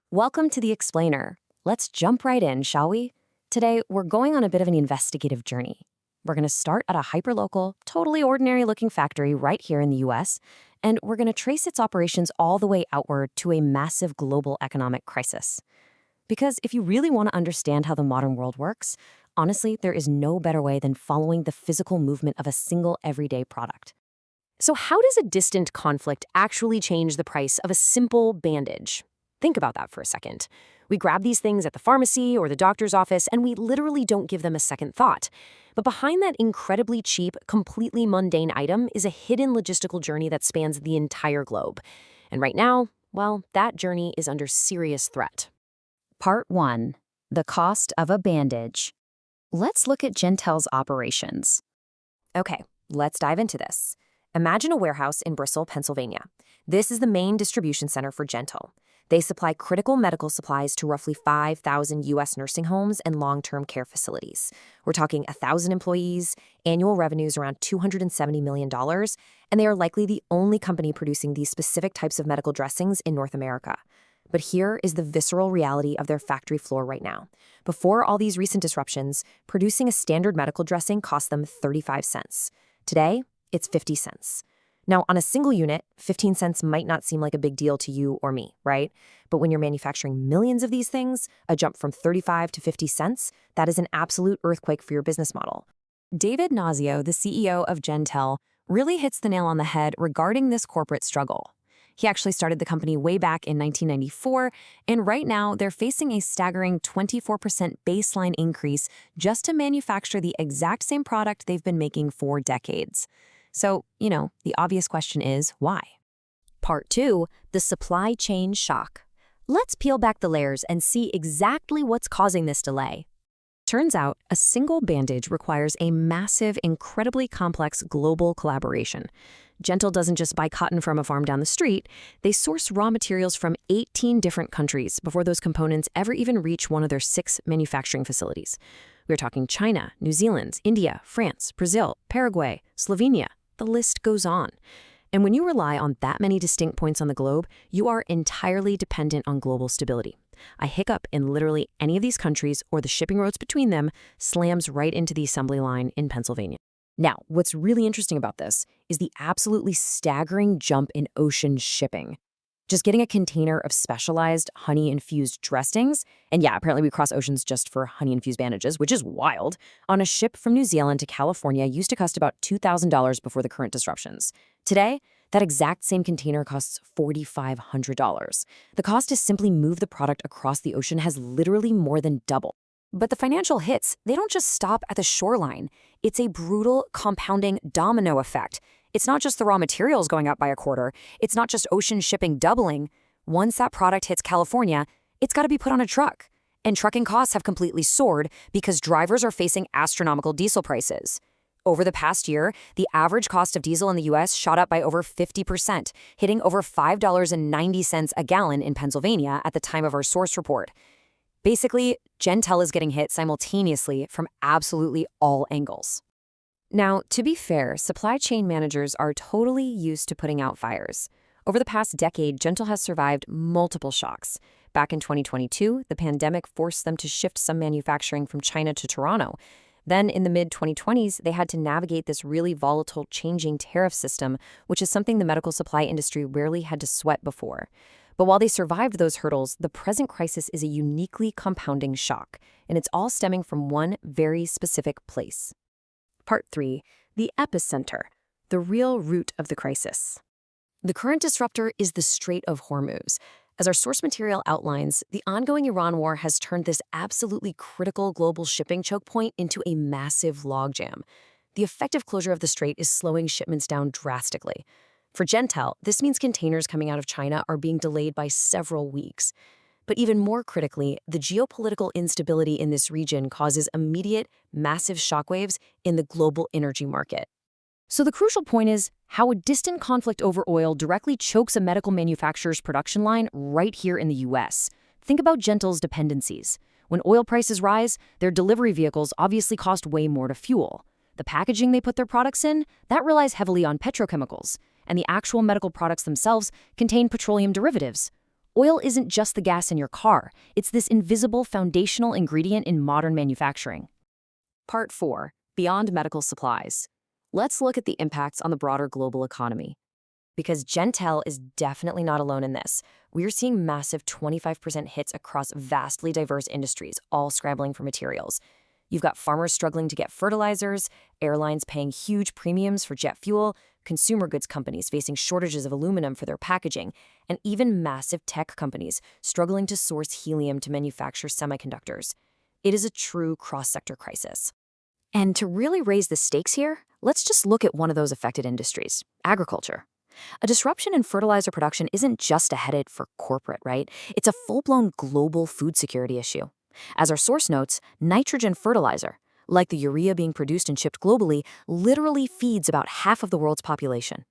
Welcome to The Explainer. Let's jump right in, shall we? Today, we're going on a bit of an investigative journey. We're going to start at a hyperlocal, totally ordinary-looking factory right here in the US, and we're going to trace its operations all the way outward to a massive global economic crisis. Because if you really want to understand how the modern world works, honestly, there is no better way than following the physical movement of a single everyday product. So how does a distant conflict actually change the price of a simple bandage? Think about that for a second. We grab these things at the pharmacy or the doctor's office, and we literally don't give them a second thought. But behind that incredibly cheap, completely mundane item is a hidden logistical journey that spans the entire globe. And right now, well, that journey is under serious threat. Part 1. The cost of a bandage. Let's look at Gentell's operations. Okay, let's dive into this. Imagine a warehouse in Bristol, Pennsylvania. This is the main distribution center for Gentell. They supply critical medical supplies to roughly 5,000 U.S. nursing homes and long-term care facilities. We're talking 1,000 employees, annual revenues around $270 million, and they are likely the only company producing these specific types of medical dressings in North America. But here is the visceral reality of their factory floor right now. Before all these recent disruptions, producing a standard medical dressing cost them 35 cents. Today, it's 50 cents. Now, on a single unit, 15 cents might not seem like a big deal to you or me, right? But when you're manufacturing millions of these things, a jump from 35 to 50 cents, that is an absolute earthquake for your business model. David Nazio, the CEO of Gentell, really hits the nail on the head regarding this corporate struggle. He actually started the company way back in 1994, and right now they're facing a staggering 24% baseline increase just to manufacture the exact same product they've been making for decades. So, the obvious question is, why? Part 2. The supply chain shock. Let's peel back the layers and see exactly what's causing this delay. Turns out, a single bandage requires a massive, incredibly complex global collaboration. Gentell doesn't just buy cotton from a farm down the street. They source raw materials from 18 different countries before those components ever even reach one of their 6 manufacturing facilities. We're talking China, New Zealand, India, France, Brazil, Paraguay, Slovenia. The list goes on. And when you rely on that many distinct points on the globe, you are entirely dependent on global stability. A hiccup in literally any of these countries or the shipping routes between them slams right into the assembly line in Pennsylvania. Now, what's really interesting about this is the absolutely staggering jump in ocean shipping. Just getting a container of specialized honey-infused dressings, and yeah, apparently we cross oceans just for honey-infused bandages, which is wild, on a ship from New Zealand to California used to cost about $2,000 before the current disruptions. Today, that exact same container costs $4,500. The cost to simply move the product across the ocean has literally more than doubled. But the financial hits, they don't just stop at the shoreline. It's a brutal, compounding domino effect. It's not just the raw materials going up by a quarter. It's not just ocean shipping doubling. Once that product hits California, it's got to be put on a truck. And trucking costs have completely soared because drivers are facing astronomical diesel prices. Over the past year, the average cost of diesel in the U.S. shot up by over 50%, hitting over $5.90 a gallon in Pennsylvania at the time of our source report. Basically, Gentell is getting hit simultaneously from absolutely all angles. Now, to be fair, supply chain managers are totally used to putting out fires. Over the past decade, Gentell has survived multiple shocks. Back in 2022, the pandemic forced them to shift some manufacturing from China to Toronto. Then in the mid-2020s, they had to navigate this really volatile, changing tariff system, which is something the medical supply industry rarely had to sweat before. But while they survived those hurdles, the present crisis is a uniquely compounding shock, and it's all stemming from one very specific place. Part 3. The epicenter, the real root of the crisis. The current disruptor is the Strait of Hormuz. As our source material outlines, the ongoing Iran war has turned this absolutely critical global shipping choke point into a massive logjam. The effective closure of the strait is slowing shipments down drastically. For Gentell, this means containers coming out of China are being delayed by several weeks. But even more critically, the geopolitical instability in this region causes immediate, massive shockwaves in the global energy market. So the crucial point is how a distant conflict over oil directly chokes a medical manufacturer's production line right here in the U.S. Think about Gentell's dependencies. When oil prices rise, their delivery vehicles obviously cost way more to fuel. The packaging they put their products in, that relies heavily on petrochemicals, and the actual medical products themselves contain petroleum derivatives. Oil isn't just the gas in your car. It's this invisible foundational ingredient in modern manufacturing. Part 4. Beyond medical supplies. Let's look at the impacts on the broader global economy. Because Gentell is definitely not alone in this. We're seeing massive 25% hits across vastly diverse industries, all scrambling for materials. You've got farmers struggling to get fertilizers, airlines paying huge premiums for jet fuel, consumer goods companies facing shortages of aluminum for their packaging, and even massive tech companies struggling to source helium to manufacture semiconductors. It is a true cross-sector crisis. And to really raise the stakes here, let's just look at one of those affected industries, agriculture. A disruption in fertilizer production isn't just a headache for corporate, right? It's a full-blown global food security issue. As our source notes, nitrogen fertilizer, like the urea being produced and shipped globally, literally feeds about half of the world's population.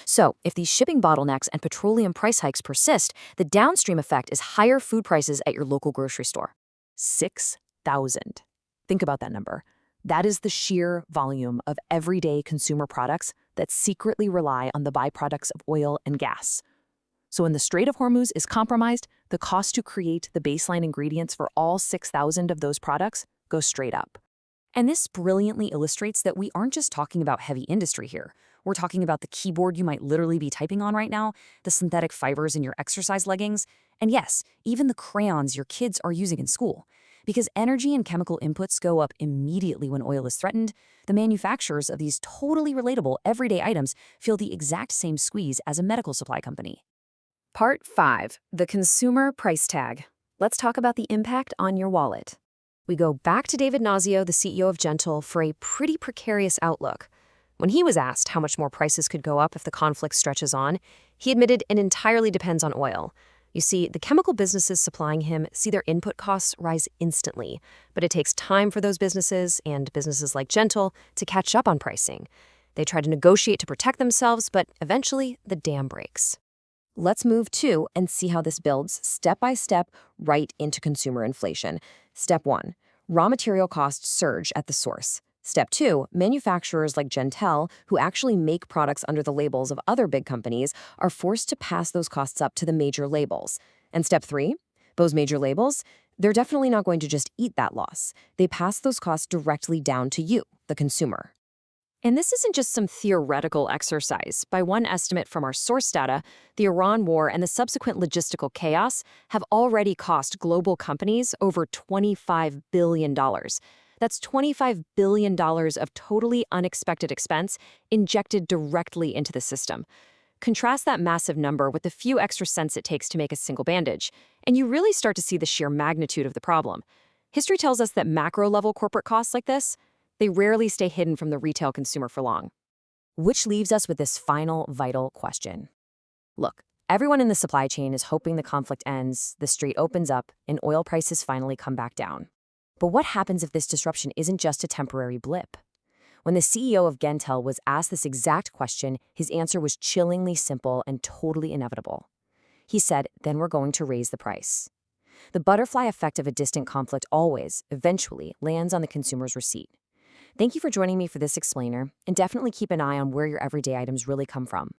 So, if these shipping bottlenecks and petroleum price hikes persist, the downstream effect is higher food prices at your local grocery store. 6,000. Think about that number. That is the sheer volume of everyday consumer products that secretly rely on the byproducts of oil and gas. So when the Strait of Hormuz is compromised, the cost to create the baseline ingredients for all 6,000 of those products goes straight up. And this brilliantly illustrates that we aren't just talking about heavy industry here. We're talking about the keyboard you might literally be typing on right now, the synthetic fibers in your exercise leggings, and yes, even the crayons your kids are using in school. Because energy and chemical inputs go up immediately when oil is threatened, the manufacturers of these totally relatable everyday items feel the exact same squeeze as a medical supply company. Part 5. The Consumer Price Tag. Let's talk about the impact on your wallet. We go back to David Nazio, the CEO of Gentell, for a pretty precarious outlook. When he was asked how much more prices could go up if the conflict stretches on, he admitted it entirely depends on oil. You see, the chemical businesses supplying him see their input costs rise instantly, but it takes time for those businesses, and businesses like Gentell, to catch up on pricing. They try to negotiate to protect themselves, but eventually the dam breaks. Let's move to and see how this builds step by step right into consumer inflation. Step 1, raw material costs surge at the source. Step 2, manufacturers like Gentell, who actually make products under the labels of other big companies, are forced to pass those costs up to the major labels. And step 3, those major labels, they're definitely not going to just eat that loss. They pass those costs directly down to you, the consumer. And this isn't just some theoretical exercise. By one estimate from our source data, the Iran war and the subsequent logistical chaos have already cost global companies over $25 billion. That's $25 billion of totally unexpected expense injected directly into the system. Contrast that massive number with the few extra cents it takes to make a single bandage, and you really start to see the sheer magnitude of the problem. History tells us that macro-level corporate costs like this, they rarely stay hidden from the retail consumer for long. Which leaves us with this final vital question. Look, everyone in the supply chain is hoping the conflict ends, the strait opens up, and oil prices finally come back down. But what happens if this disruption isn't just a temporary blip? When the CEO of Gentell was asked this exact question, his answer was chillingly simple and totally inevitable. He said, then we're going to raise the price. The butterfly effect of a distant conflict always, eventually, lands on the consumer's receipt. Thank you for joining me for this explainer, and definitely keep an eye on where your everyday items really come from.